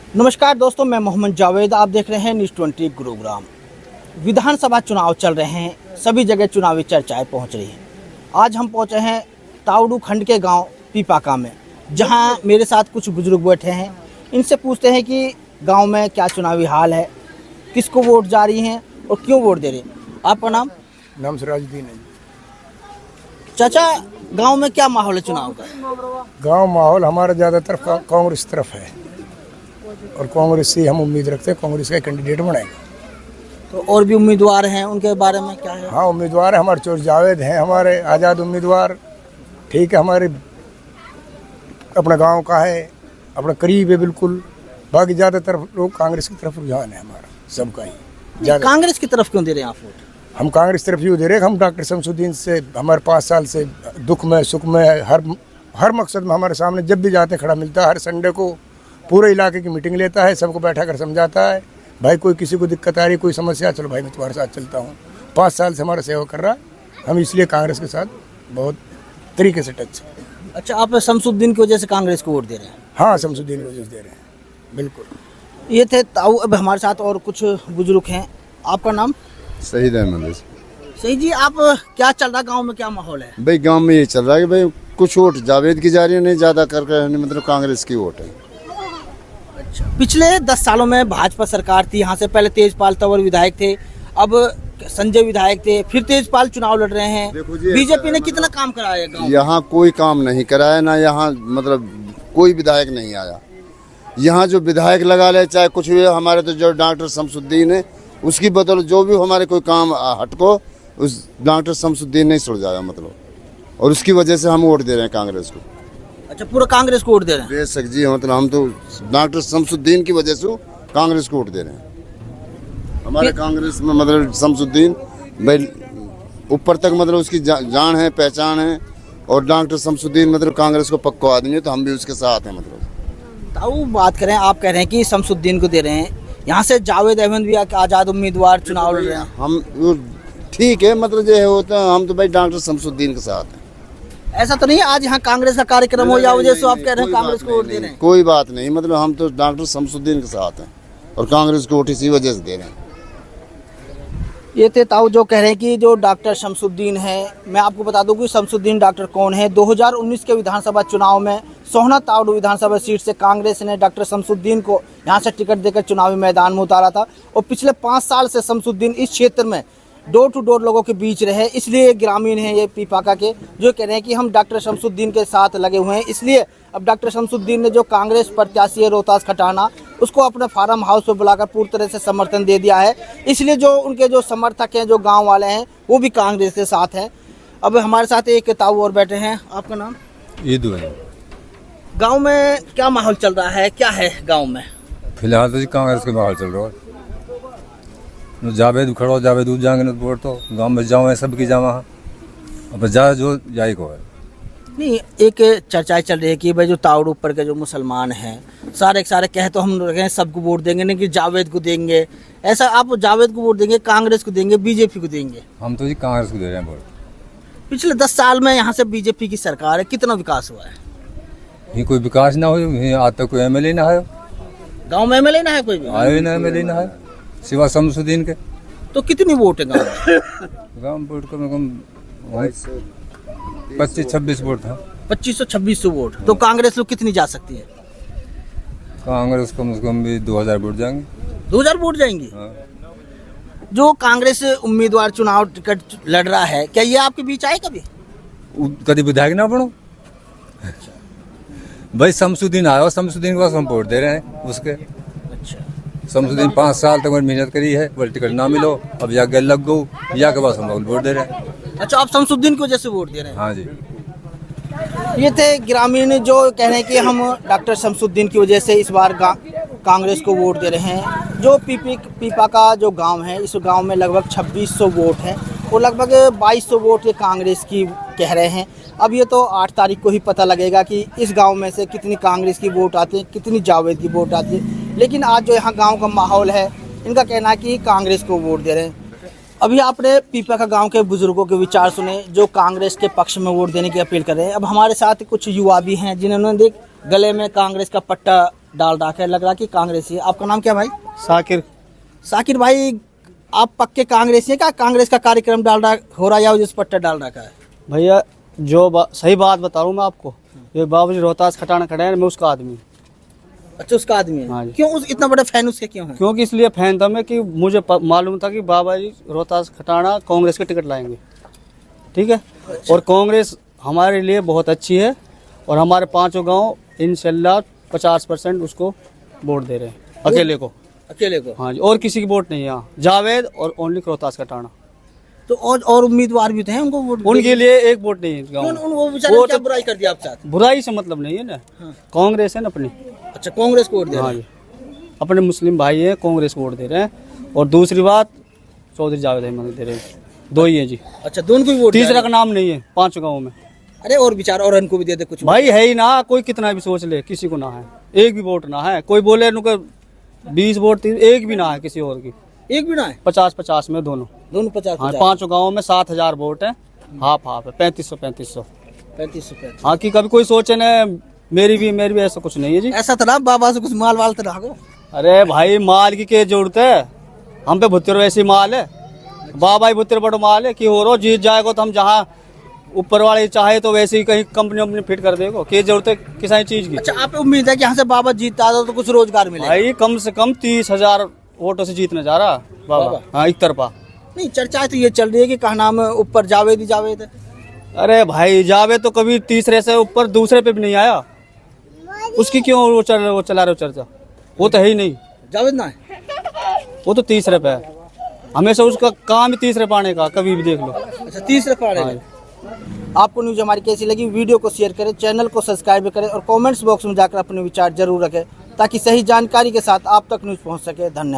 नमस्कार दोस्तों, मैं मोहम्मद जावेद। आप देख रहे हैं न्यूज़ 20 गुरुग्राम। विधानसभा चुनाव चल रहे हैं, सभी जगह चुनावी चर्चाएं पहुंच रही हैं। आज हम पहुंचे हैं तावड़ू खंड के गांव पीपाका में, जहां मेरे साथ कुछ बुजुर्ग बैठे हैं। इनसे पूछते हैं कि गांव में क्या चुनावी हाल है, किसको वोट जा रही हैं और क्यों वोट दे रहे हैं। आपका नाम? नाम सिराजुद्दीन है। चाचा, गाँव में क्या माहौल है चुनाव का? गांव माहौल हमारा ज़्यादातर कांग्रेस तरफ है और कांग्रेस से हम उम्मीद रखते हैं, कांग्रेस का कैंडिडेट बनाएंगे। तो और भी उम्मीदवार हैं, उनके बारे में क्या है? हाँ, उम्मीदवार है हमारे चोर जावेद हैं, हमारे आज़ाद उम्मीदवार। ठीक है, हमारे अपना गांव का है, अपना करीब है बिल्कुल। बाकी ज़्यादातर लोग कांग्रेस की तरफ रुझान है हमारा, सबका ही ज़्यादा। कांग्रेस की तरफ क्यों दे रहे हैं आप वोट? हम कांग्रेस तरफ ही दे रहे हैं। हम डॉक्टर शमसुद्दीन से हमारे 5 साल से दुख में सुख में हर मकसद में हमारे सामने जब भी जाते खड़ा मिलता है। हर संडे को पूरे इलाके की मीटिंग लेता है, सबको बैठा कर समझाता है, भाई कोई किसी को दिक्कत आ रही, कोई समस्या, चलो भाई मैं तुम्हारे साथ चलता हूँ। 5 साल से हमारा सेवा कर रहा है। हम इसलिए कांग्रेस के साथ बहुत तरीके से टच है। अच्छा, आप शमसुद्दीन की वजह से कांग्रेस को वोट दे रहे हैं? हाँ, शमसुद्दीन की वजह से दे रहे हैं, बिल्कुल। ये थे ताऊ। अब हमारे साथ और कुछ बुजुर्ग हैं। आपका नाम? शहीद अहमद। सही जी, आप क्या चल रहा गांव में, क्या माहौल है? भाई गांव में ये चल रहा है कि भाई कुछ वोट जावेद की जा रही है, नहीं ज्यादा करके मतलब कांग्रेस की वोट है। अच्छा, पिछले 10 सालों में भाजपा सरकार थी, यहाँ से पहले तेजपाल तंवर विधायक थे, अब संजय विधायक थे, फिर तेजपाल चुनाव लड़ रहे हैं। बीजेपी ने कितना काम कराया गाँव में? यहाँ कोई काम नहीं कराया ना, यहाँ मतलब कोई विधायक नहीं आया। यहाँ जो विधायक लगा ले चाहे कुछ भी, हमारे तो जो डॉक्टर शमसुद्दीन है उसकी बदौलत जो भी हमारे कोई काम हटको उस डॉक्टर शमसुद्दीन ने सुलझाया मतलब, और उसकी वजह से हम वोट दे रहे हैं कांग्रेस को। अच्छा, पूरा कांग्रेस को वोट दे रहे हैं? बेशक जी, मतलब हम तो डॉक्टर शमसुद्दीन की वजह से कांग्रेस को वोट दे रहे हैं। हमारे कांग्रेस में मतलब शमसुद्दीन भाई ऊपर तक मतलब उसकी जान है, पहचान है, और डॉक्टर शमसुद्दीन मतलब कांग्रेस को पक्का आदमी है, तो हम भी उसके साथ हैं। मतलब ताऊ, बात करें, आप कह रहे हैं कि शमसुद्दीन को दे रहे हैं, यहाँ से जावेद अहमद भी आज़ाद उम्मीदवार चुनाव लड़ रहे हैं। हम ठीक है, मतलब जो है होता है, हम तो भाई डॉक्टर शमसुद्दीन के साथ हैं। ऐसा तो नहीं आज यहाँ कांग्रेस का कार्यक्रम हो या वजह से आप कह रहे हैं कांग्रेस को वोट दे रहे हैं? कोई बात नहीं, मतलब हम तो डॉक्टर शमसुद्दीन के साथ हैं और कांग्रेस को वोट इसी वजह से दे रहे हैं। ये थे ताऊ जो कह रहे हैं कि जो डॉक्टर शमसुद्दीन है। मैं आपको बता दूं कि शमसुद्दीन डॉक्टर कौन है। 2019 के विधानसभा चुनाव में सोहना तावड़ू विधानसभा सीट से कांग्रेस ने डॉक्टर शमसुद्दीन को यहां से टिकट देकर चुनावी मैदान में उतारा था, और पिछले 5 साल से शमसुद्दीन इस क्षेत्र में डोर टू डोर लोगों के बीच रहे। इसलिए ग्रामीण हैं ये पीपाका के, जो कह रहे हैं कि हम डॉक्टर शमसुद्दीन के साथ लगे हुए हैं। इसलिए अब डॉक्टर शमसुद्दीन ने जो कांग्रेस प्रत्याशी है रोहतास खटाना, उसको अपने फार्म हाउस पर बुलाकर पूरी तरह से समर्थन दे दिया है। इसलिए जो उनके जो समर्थक हैं, जो गांव वाले हैं, वो भी कांग्रेस के साथ हैं। अब हमारे साथ एक ताऊ और बैठे हैं। आपका नाम? ईद है। गांव में क्या माहौल चल रहा है, क्या है गांव में? फिलहाल तो जी कांग्रेस के माहौल चल रहा है। जावेद खड़ो, जावेद दूध जाएंगे ना वोट तो गांव में जाओ है, सबकी जावा। अब जा जो जाए को है नहीं, एक चर्चाएं चल रही है कि भाई जो तावड़ू ऊपर के जो मुसलमान हैं सारे कहे तो हम रहे सबको वोट देंगे, नहीं कि जावेद को देंगे। ऐसा आप जावेद को वोट देंगे, कांग्रेस को देंगे, बीजेपी को देंगे? हम तो जी कांग्रेस को दे रहे हैं वोट। पिछले 10 साल में यहाँ से बीजेपी की सरकार है, कितना विकास हुआ है? ये कोई विकास ना हो, आज तक कोई एमएलए ना है गांव में एमएलए ना है कोई भी? आए ना एमएलए ना है सिवा शमसुद्दीन के। तो कितनी वोट है गांव में? गांव वोट कम से कम 25-26 वोट था। 2500-2600 वोट। तो कांग्रेस लोग कितनी जा सकती है? कांग्रेस कम से कम भी 2000 वोट जाएंगे। 2000 वोट जाएंगी? हाँ। जो कांग्रेस उम्मीदवार चुनाव टिकट लड़ रहा है, क्या ये आपके बीच आए कभी? कभी विधायक ना बनो भाई। शमसुद्दीन आया, शमसुद्दीन के पास हम वोट दे रहे हैं उसके। अच्छा, शमसुद्दीन 5 साल तक मेहनत करी है, बोल टिकट ना मिलो, अब या गल लग गो, या के बाद हम वोट दे रहे हैं। अच्छा, आप शमसुद्दीन की वजह से वोट दे रहे हैं? हाँ जी। ये थे ग्रामीण जो कह रहे हैं कि हम डॉक्टर शमसुद्दीन की वजह से इस बार कांग्रेस को वोट दे रहे हैं। जो पीपा का जो गांव है, इस गांव में लगभग 2600 वोट हैं और लगभग 2200 वोट ये कांग्रेस की कह रहे हैं। अब ये तो 8 तारीख को ही पता लगेगा कि इस गांव में से कितनी कांग्रेस की वोट आती है, कितनी जावेद की वोट आती है। लेकिन आज जो यहाँ गांव का माहौल है, इनका कहना है कि कांग्रेस को वोट दे रहे हैं। अभी आपने पीपा का गांव के बुजुर्गों के विचार सुने जो कांग्रेस के पक्ष में वोट देने की अपील कर रहे हैं। अब हमारे साथ कुछ युवा भी हैं जिन्होंने गले में कांग्रेस का पट्टा डालडा का लग रहा कि कांग्रेस है। आपका नाम क्या भाई? साकिर। साकिर भाई, आप पक्के कांग्रेसी हैं क्या? कांग्रेस का कार्यक्रम डालडा हो रहा है या जिस पट्टा डालडा का है? भैया सही बात बता रहा हूँ मैं आपको, ये बाबूजी रोहतास खटाना खड़ा है, मैं उसका आदमी हूँ। अच्छा, उसका आदमी है। हाँ जी। क्यों इतना बड़ा फैन उसके क्यों है? क्योंकि इसलिए फैन था मैं कि मुझे मालूम था कि बाबा जी रोहतास खटाना कांग्रेस के टिकट लाएंगे, ठीक है। और कांग्रेस हमारे लिए बहुत अच्छी है और हमारे 5 गांव इंशाल्लाह 50% उसको वोट दे रहे हैं, अकेले को। हाँ जी, और किसी की वोट नहीं है यहाँ, जावेद और ओनली रोहतास खटाना। तो और उम्मीदवार भी तो हैं, उनको वोट उनके लिए एक वोट नहीं है गाँव में। वो बेचारे वो क्या तो बुराई कर दिया आप साथ? बुराई से मतलब नहीं है ना, कांग्रेस है ना अपनी। अच्छा, कांग्रेस को वोट दे हाँ रहे हैं। जी, अपने मुस्लिम भाई हैं, कांग्रेस को वोट दे रहे हैं। और दूसरी बात, चौधरी जावेद अहमद दे रहे हैं, 2 ही हैं जी। अच्छा, दोनों को ही वोट तीसरा दे का नाम नहीं है 5 गाँव में। अरे और बेचारा और इनको भी दे दे कुछ। भाई है ही ना, कोई कितना भी सोच ले, किसी को ना है, एक भी वोट ना है। कोई बोले उनको 20 वोट, एक भी ना है किसी और की। एक भी ना है, 50-50 में दोनों 50। हाँ, 5 गाँव में 7000 वोट है, हाफ है, 3500। 35 हाँ, कि कभी कोई सोचे ना मेरी भी ऐसा कुछ नहीं है जी। ऐसा तो ना बाबा से कुछ माल वाल तो रखो। अरे भाई, माल की क्या जरूरत है, हम पे भुत्तर वैसी माल है, बाबा ही भुत्तर बड़ो माल है कि हो रो जीत जाएगा तो हम जहाँ ऊपर वाले चाहे तो वैसे ही कहीं कंपनी फिट कर देगा, क्या जरूरत है किसी चीज की। अच्छा, आप उम्मीद है कि यहाँ से बाबा जीतता तो कुछ रोजगार मिलेगा? भाई कम से कम 30,000 वोटों से जीतने जा रहा बाबा। हाँ, एक तरफा नहीं, चर्चा तो ये चल रही है कि कहा नाम है ऊपर जावेद ही जावेद है। अरे भाई, जावे तो कभी तीसरे से ऊपर दूसरे पे भी नहीं आया, उसकी क्यों वो चला रहे हो चर्चा? वो तो है ही नहीं, जावेद ना है, वो तो तीसरे पे है, हमेशा उसका काम ही तीसरे पाने का, कभी भी देख लो। अच्छा, तीसरे पाड़े में। आपको न्यूज हमारी कैसी लगी? वीडियो को शेयर करें, चैनल को सब्सक्राइब करें और कमेंट्स बॉक्स में जाकर अपने विचार जरूर रखें ताकि सही जानकारी के साथ आप तक न्यूज पहुंच सके। धन्यवाद।